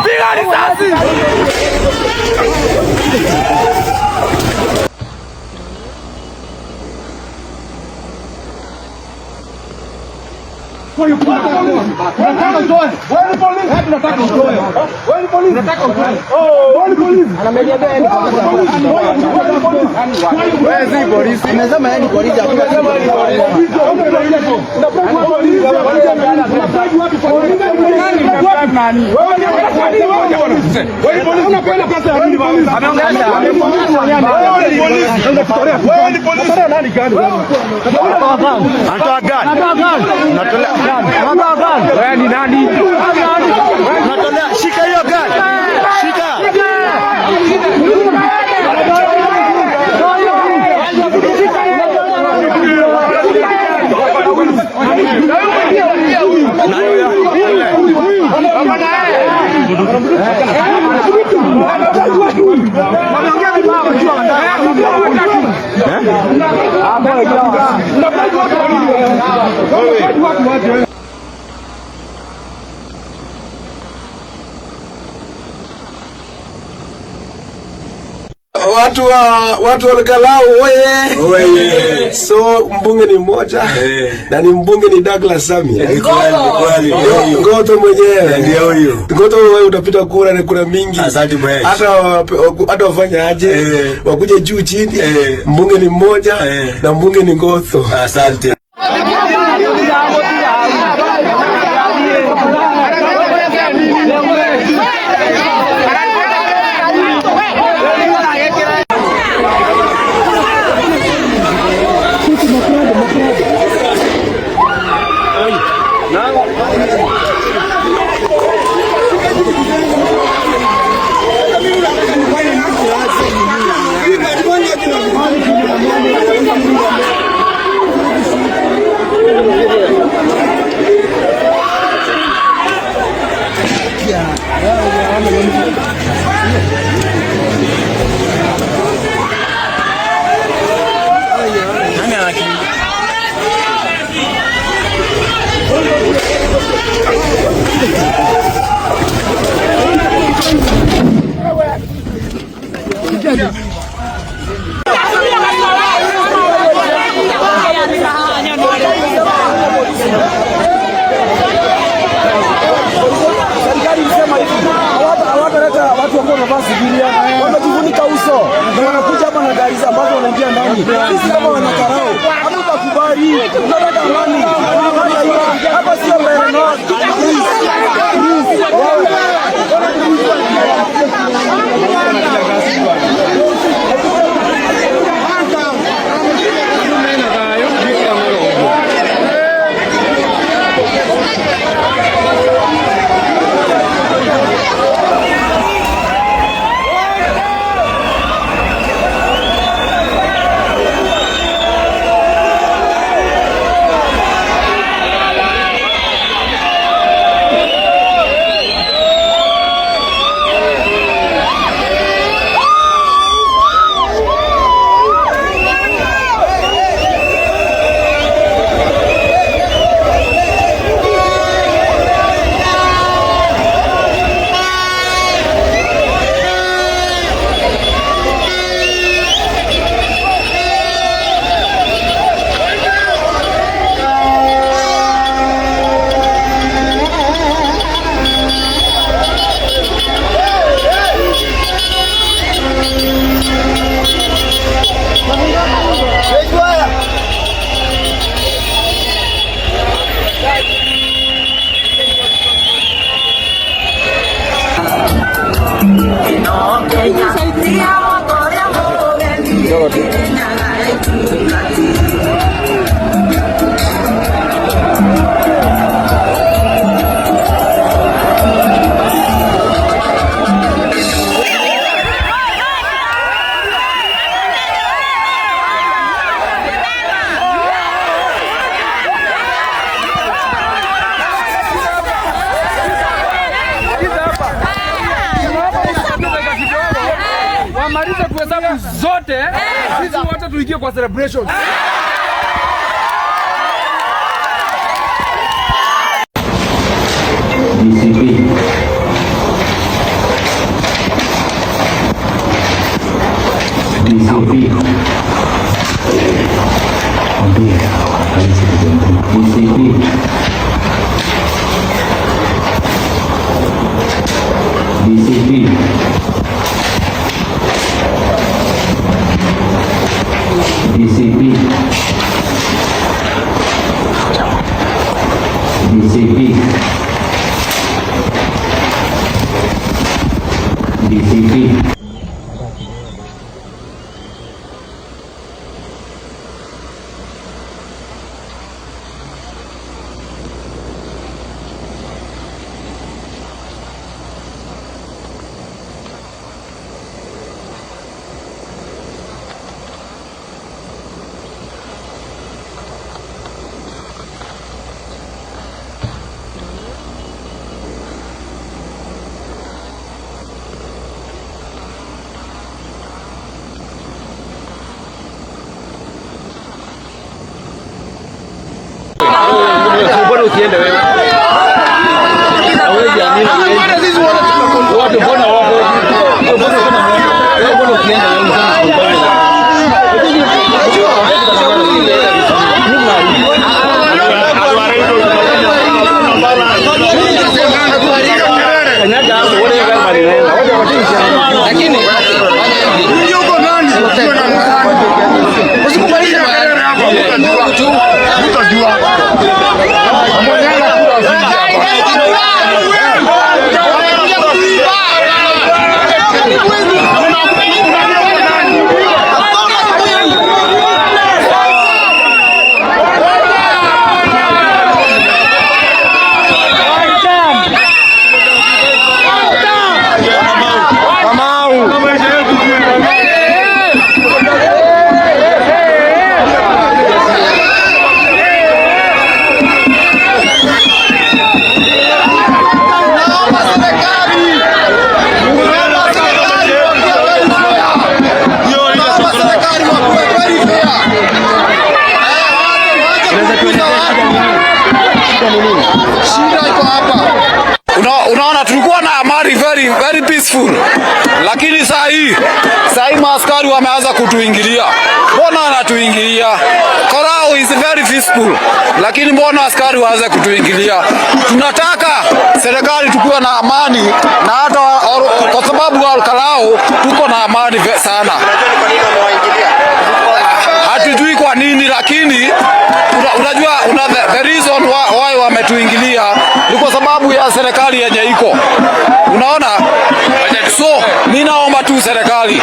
Piga risasi! Wewe ni nani? Natolea, shika hiyo gari. Shika. Watu wa Olkalau oye. So mbunge ni mmoja na ni mbunge ni Douglas Samia. Ngoto mwenyewe ndio huyo. Ngoto wewe utapita kura na kura mingi. Asante bwana. Hata wafanye aje wakuje juu chini. Mbunge ni mmoja na mbunge ni Ngoto. Asante. Wamejifunika uso wanakuja hapa na gari ambazo wanaingia ndani. Sisi kama wanakarao hatutakubali. Tunataka amani hapa, sio mbele no. Wamaliza kuhesabu zote, sisi wote tuingie kwa celebration. DCP Mbona usiende wewe? Hawezi amini. Wote mbona wapo? Mbona usiende wewe? Lakini yuko nani? Usikubali hapo. Utajua. Unaona tulikuwa na amani very peaceful, lakini saa hii maaskari wameanza kutuingilia. Mbona wanatuingilia? Karao is very peaceful, lakini mbona askari waanze kutuingilia? Tunataka serikali tukuwe na amani, na hata kwa sababu wa Karao tuko na amani sana. Hatujui kwa nini, lakini unajua the reason why wametuingilia ni kwa sababu ya serikali yenye iko. Unaona? So mimi naomba tu serikali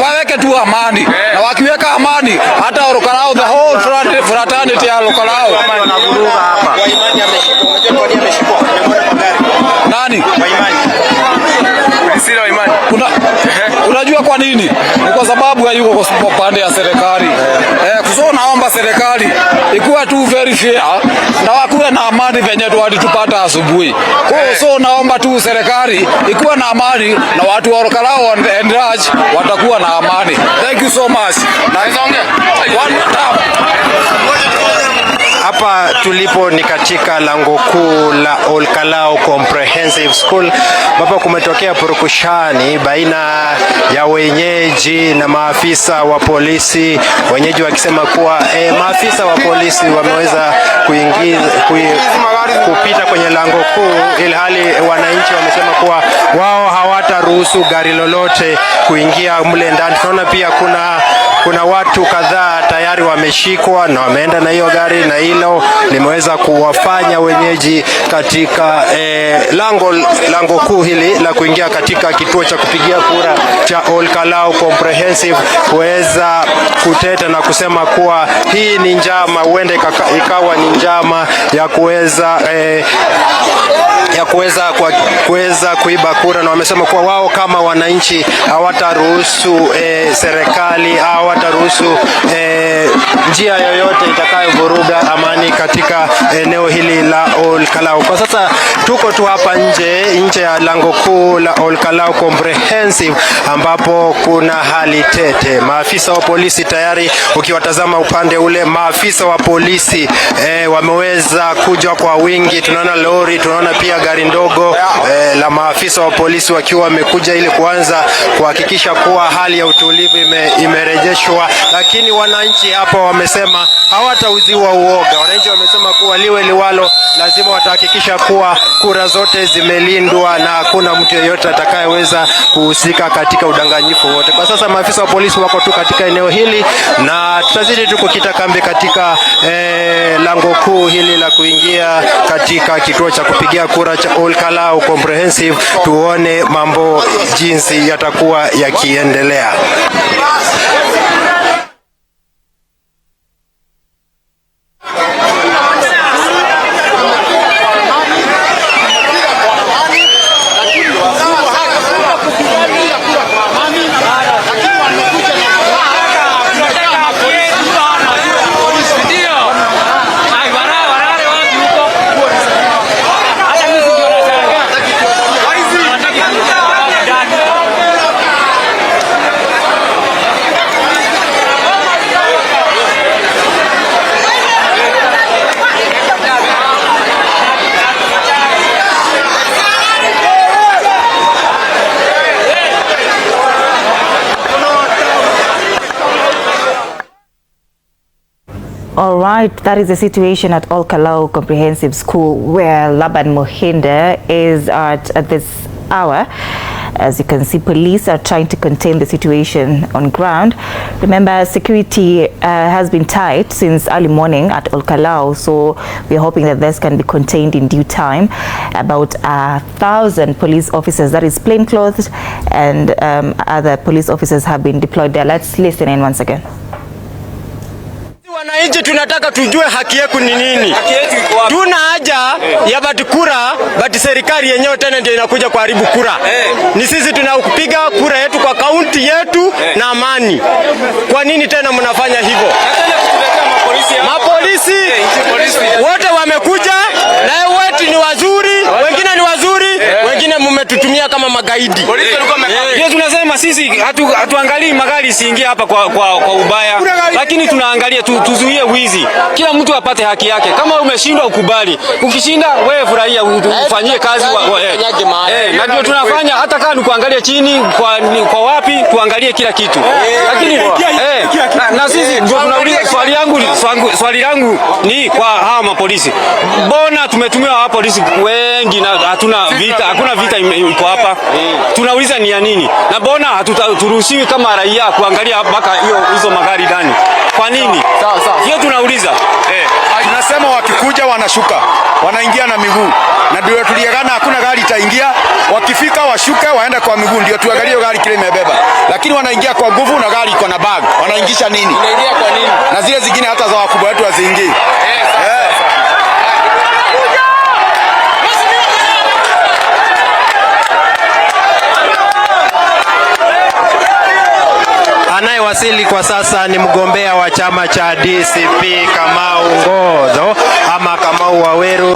waweke tu amani, na wakiweka amani hata Karao, the whole fraternity ya Karao wanavuruga hapa. Waimani ameshikwa. Unajua kwa nini ameshikwa? Nani? Waimani. Sio Waimani. Unajua kwa nini? Ni kwa sababu hayuko kwa pande ya serikali. So naomba serikali ikuwe tu very fair na wakuwe na amani venye tupata asubuhi. So naomba tu serikali ikuwe na amani na watu wa Karao and Raj watakuwa na amani. Thank you so much. Hapa tulipo ni katika lango kuu la Olkalau Comprehensive School, ambapo kumetokea purukushani baina ya wenyeji na maafisa wa polisi. Wenyeji wakisema kuwa maafisa wa polisi wameweza kupita kwenye lango kuu, ilhali wananchi wamesema kuwa wao hawataruhusu gari lolote kuingia mle ndani. Tunaona pia kuna watu kadhaa tayari wameshikwa na wameenda na hiyo gari, na hilo limeweza kuwafanya wenyeji katika lango kuu hili la kuingia katika kituo cha kupigia kura cha Olkalau Comprehensive kuweza kuteta na kusema kuwa hii ni njama, huenda ikawa ni njama ya kuweza kuiba kura, na wamesema kuwa wao kama wananchi hawataruhusu serikali, hawataruhusu njia yoyote itakayovuruga amani katika eneo hili la Olkalau. Kwa sasa tuko tu hapa nje ya lango kuu la Olkalau Comprehensive, ambapo kuna hali tete. Maafisa wa polisi tayari, ukiwatazama upande ule, maafisa wa polisi wameweza kuja kwa wingi. Tunaona lori, tunaona pia gari ndogo la maafisa wa polisi wakiwa wamekuja ili kuanza kuhakikisha kuwa hali ya utulivu imerejeshwa, lakini wananchi hapa wamesema hawatauziwa uoga. Wananchi wamesema kuwa liwe liwalo, lazima watahakikisha kuwa kura zote zimelindwa na hakuna mtu yeyote atakayeweza kuhusika katika udanganyifu wote. Kwa sasa maafisa wa polisi wako tu katika eneo hili na tutazidi tu kukita kambi katika lango kuu hili la kuingia katika kituo cha kupigia kura cha Olkalau Comprehensive, tuone mambo jinsi yatakuwa yakiendelea. All right, that is the situation at Olkalau Comprehensive School where Laban Muhinda is at this hour. As you can see, police are trying to contain the situation on ground. Remember, security has been tight since early morning at Olkalau, so we're hoping that this can be contained in due time. About 1,000 police officers, that is plainclothes, and other police officers have been deployed there. Let's listen in once again. Wananchi tunataka tujue haki yetu ni nini. Tuna haja ya bati kura, bati serikali yenyewe tena ndio inakuja kuharibu kura. Ni sisi tunakupiga kura yetu kwa kaunti yetu na amani. Kwa nini tena mnafanya hivyo? Mapolisi wote wamekuja na wote ni wazuri, wengine ni wazuri, wengine mmetutumia kama magaidi. Ndio tunasema sisi hatuangalii magari siingie hapa kwa ubaya, lakini tunaangalia tuzuie wizi. Kila mtu apate haki yake. Kama umeshindwa ukubali. Ukishinda wewe furahia, ufanyie kazi na ndio tunafanya, hata kama kuangalia chini kwa wapi, tuangalie kila kitu. Lakini na sisi ndio tunauliza, swali langu ni kwa hawa mapolisi. Mbona tumetumiwa hawa polisi wengi na hakuna vita iko hapa? Tunauliza ni ya nini? Na mbona haturuhusiwi kama raia kuangalia mpaka hizo magari ndani? Kwa nini? Hiyo tunauliza. Tunasema wakikuja wanashuka, wanaingia na miguu. Na ndio tuliagana hakuna gari itaingia, wakifika washuke waende kwa miguu ndio tuangalie gari kile imebeba. Lakini wanaingia kwa nguvu na gari iko na bag. Wanaingisha nini? Inaingia kwa nini? Na zile zingine hata za wakubwa wetu haziingii. Anayewasili kwa sasa ni mgombea wa chama cha DCP Kamau Ngodho ama Kamau Waweru.